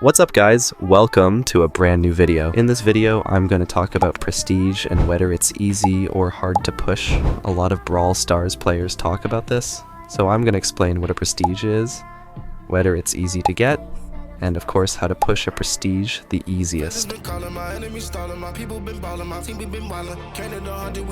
What's up guys, welcome to a brand new video. In this video I'm going to talk about prestige and whether it's easy or hard to push. A lot of Brawl Stars players talk about this, so I'm going to explain what a prestige is, whether it's easy to get, and of course how to push a prestige the easiest.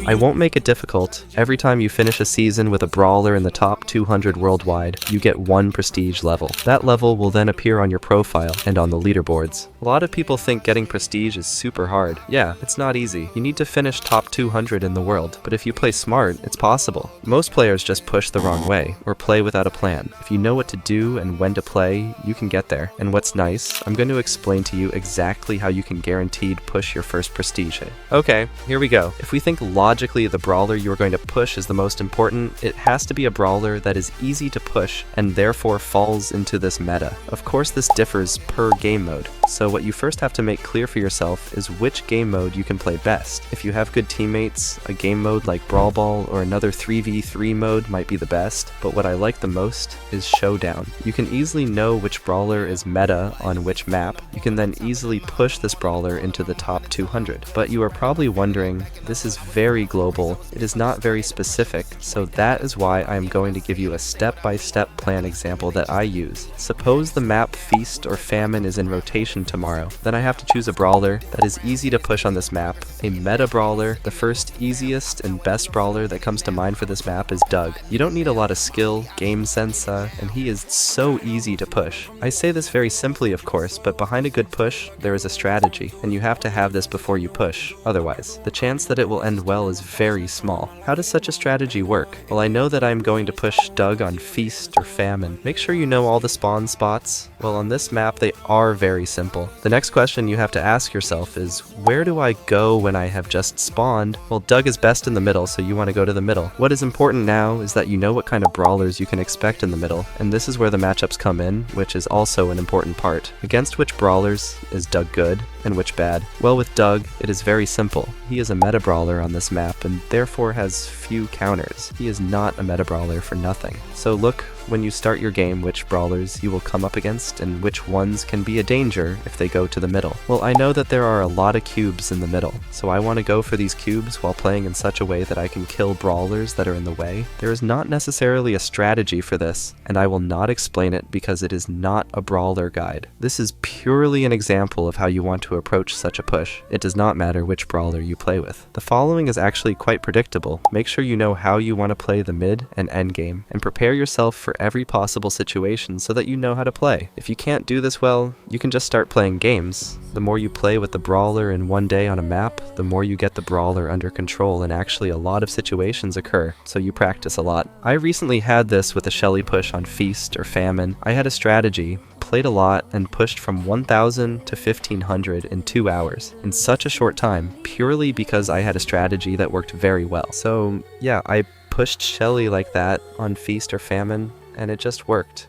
I won't make it difficult. Every time you finish a season with a brawler in the top 200 worldwide, you get one prestige level. That level will then appear on your profile and on the leaderboards. A lot of people think getting prestige is super hard. Yeah, it's not easy. You need to finish top 200 in the world, but if you play smart, it's possible. Most players just push the wrong way, or play without a plan. If you know what to do and when to play, you can get there. And what's nice, I'm going to explain to you exactly how you can guaranteed push your first prestige. Okay, here we go. If we think logically the brawler you're going to push is the most important, it has to be a brawler that is easy to push and therefore falls into this meta. Of course this differs per game mode, so what you first have to make clear for yourself is which game mode you can play best. If you have good teammates, a game mode like Brawl or another 3v3 mode might be the best, but what I like the most is Showdown. You can easily know which brawler is meta on which map. You can then easily push this brawler into the top 200. But you are probably wondering, this is very global, it is not very specific, so that is why I am going to give you a step-by-step plan example that I use. Suppose the map Feast or Famine is in rotation tomorrow, then I have to choose a brawler that is easy to push on this map, a meta brawler. The first easiest and best brawler that comes to mind for this map is Doug. You don't need a lot of skill, game sense, and he is so easy to push. I say this very simply of course, but behind a good push, there is a strategy, and you have to have this before you push. Otherwise, the chance that it will end well is very small. How does such a strategy work? Well, I know that I'm going to push Doug on Feast or Famine. Make sure you know all the spawn spots. Well, on this map, they are very simple. The next question you have to ask yourself is, where do I go when I have just spawned? Well, Doug is best in the middle, so you want to go to the middle. What is important now is that you know what kind of brawlers you can expect in the middle, and this is where the matchups come in, which is also an important part. Against which brawlers is Doug good, and which bad? Well, with Doug, it is very simple. He is a meta brawler on this map, and therefore has few counters. He is not a meta brawler for nothing. So look when you start your game which brawlers you will come up against and which ones can be a danger if they go to the middle. Well, I know that there are a lot of cubes in the middle, so I want to go for these cubes while playing in such a way that I can kill brawlers that are in the way. There is not necessarily a strategy for this, and I will not explain it because it is not a brawler guide. This is purely an example of how you want to approach such a push. It does not matter which brawler you play with. The following is actually quite predictable. Make sure you know how you want to play the mid and end game, and prepare yourself for every possible situation so that you know how to play. If you can't do this well, you can just start playing games. The more you play with the brawler in one day on a map, the more you get the brawler under control, and actually a lot of situations occur, so you practice a lot. I recently had this with a Shelly push on Feast or Famine. I had a strategy, played a lot, and pushed from 1000 to 1500 in 2 hours in such a short time, purely because I had a strategy that worked very well. So yeah, I pushed Shelly like that on Feast or Famine, and it just worked.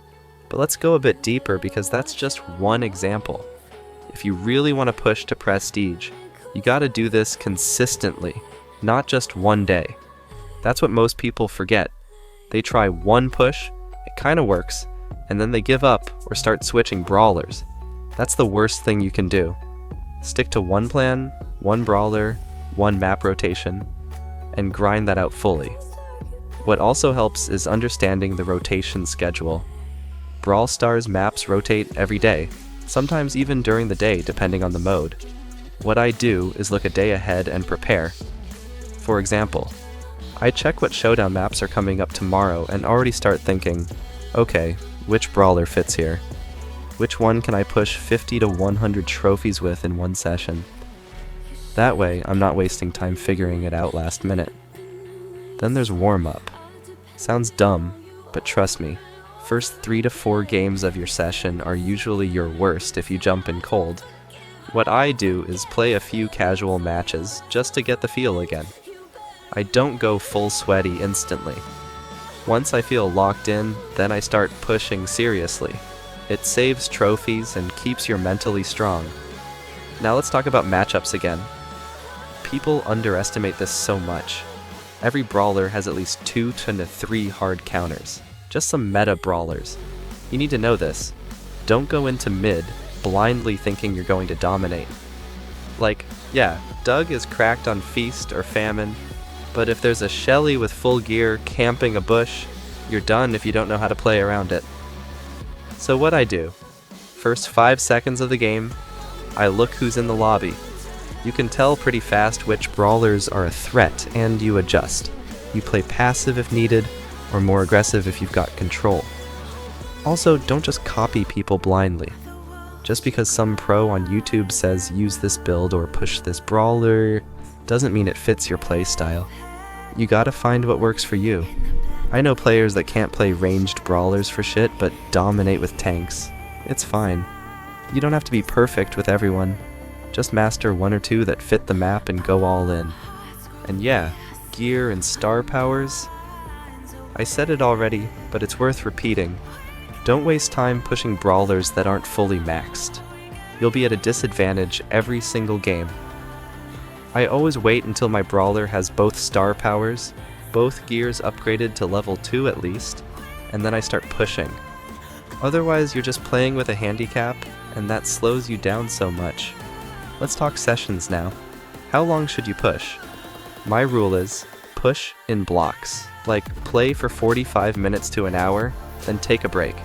But let's go a bit deeper because that's just one example. If you really want to push to prestige, you gotta do this consistently, not just one day. That's what most people forget. They try one push, it kinda works, and then they give up or start switching brawlers. That's the worst thing you can do. Stick to one plan, one brawler, one map rotation, and grind that out fully. What also helps is understanding the rotation schedule. Brawl Stars maps rotate every day, sometimes even during the day depending on the mode. What I do is look a day ahead and prepare. For example, I check what Showdown maps are coming up tomorrow and already start thinking, okay, which brawler fits here? Which one can I push 50 to 100 trophies with in one session? That way, I'm not wasting time figuring it out last minute. Then there's warm-up. Sounds dumb, but trust me, first 3 to 4 games of your session are usually your worst if you jump in cold. What I do is play a few casual matches just to get the feel again. I don't go full sweaty instantly. Once I feel locked in, then I start pushing seriously. It saves trophies and keeps you mentally strong. Now let's talk about matchups again. People underestimate this so much. Every brawler has at least 2 to 3 hard counters. Just some meta brawlers. You need to know this. Don't go into mid blindly thinking you're going to dominate. Like, yeah, Doug is cracked on Feast or Famine, but if there's a Shelly with full gear camping a bush, you're done if you don't know how to play around it. So what I do, first 5 seconds of the game, I look who's in the lobby. You can tell pretty fast which brawlers are a threat, and you adjust. You play passive if needed, or more aggressive if you've got control. Also, don't just copy people blindly. Just because some pro on YouTube says use this build or push this brawler, doesn't mean it fits your playstyle. You gotta find what works for you. I know players that can't play ranged brawlers for shit, but dominate with tanks. It's fine. You don't have to be perfect with everyone. Just master 1 or 2 that fit the map and go all in. And yeah, gear and star powers. I said it already, but it's worth repeating. Don't waste time pushing brawlers that aren't fully maxed. You'll be at a disadvantage every single game. I always wait until my brawler has both star powers, both gears upgraded to level 2 at least, and then I start pushing. Otherwise, you're just playing with a handicap, and that slows you down so much. Let's talk sessions now. How long should you push? My rule is, push in blocks. Like, play for 45 minutes to an hour, then take a break.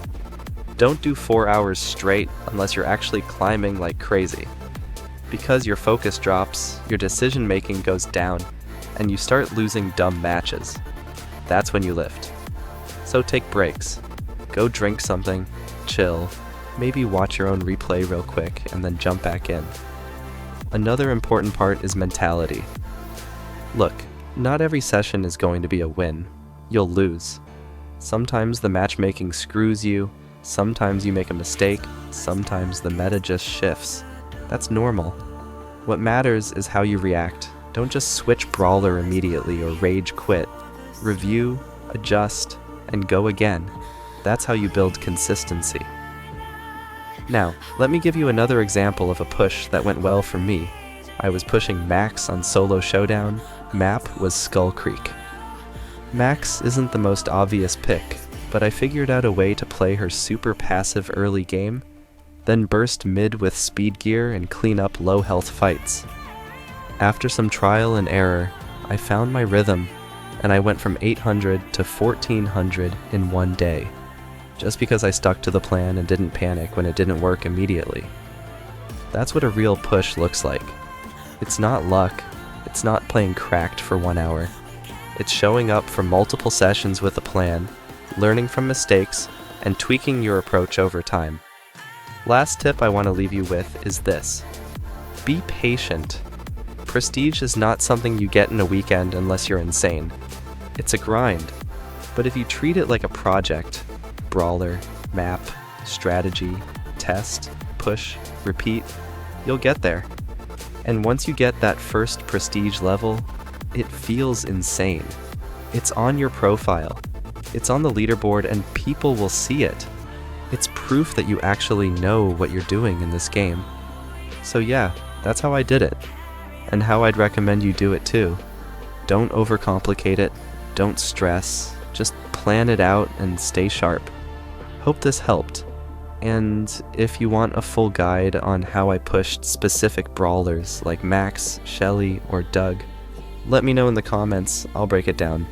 Don't do 4 hours straight unless you're actually climbing like crazy. Because your focus drops, your decision making goes down, and you start losing dumb matches. That's when you lift. So take breaks. Go drink something, chill, maybe watch your own replay real quick, and then jump back in. Another important part is mentality. Look, not every session is going to be a win. You'll lose. Sometimes the matchmaking screws you, sometimes you make a mistake, sometimes the meta just shifts. That's normal. What matters is how you react. Don't just switch brawler immediately or rage quit. Review, adjust, and go again. That's how you build consistency. Now, let me give you another example of a push that went well for me. I was pushing Max on Solo Showdown. Map was Skull Creek. Max isn't the most obvious pick, but I figured out a way to play her super passive early game, then burst mid with speed gear and clean up low health fights. After some trial and error, I found my rhythm, and I went from 800 to 1400 in one day, just because I stuck to the plan and didn't panic when it didn't work immediately. That's what a real push looks like. It's not luck, it's not playing cracked for 1 hour. It's showing up for multiple sessions with a plan, learning from mistakes, and tweaking your approach over time. Last tip I want to leave you with is this. Be patient. Prestige is not something you get in a weekend unless you're insane. It's a grind. But if you treat it like a project, brawler, map, strategy, test, push, repeat, you'll get there. And once you get that first prestige level, it feels insane. It's on your profile. It's on the leaderboard and people will see it. It's proof that you actually know what you're doing in this game. So yeah, that's how I did it. And how I'd recommend you do it too. Don't overcomplicate it. Don't stress. Just plan it out and stay sharp. Hope this helped. And if you want a full guide on how I pushed specific brawlers like Max, Shelly, or Doug, let me know in the comments. I'll break it down.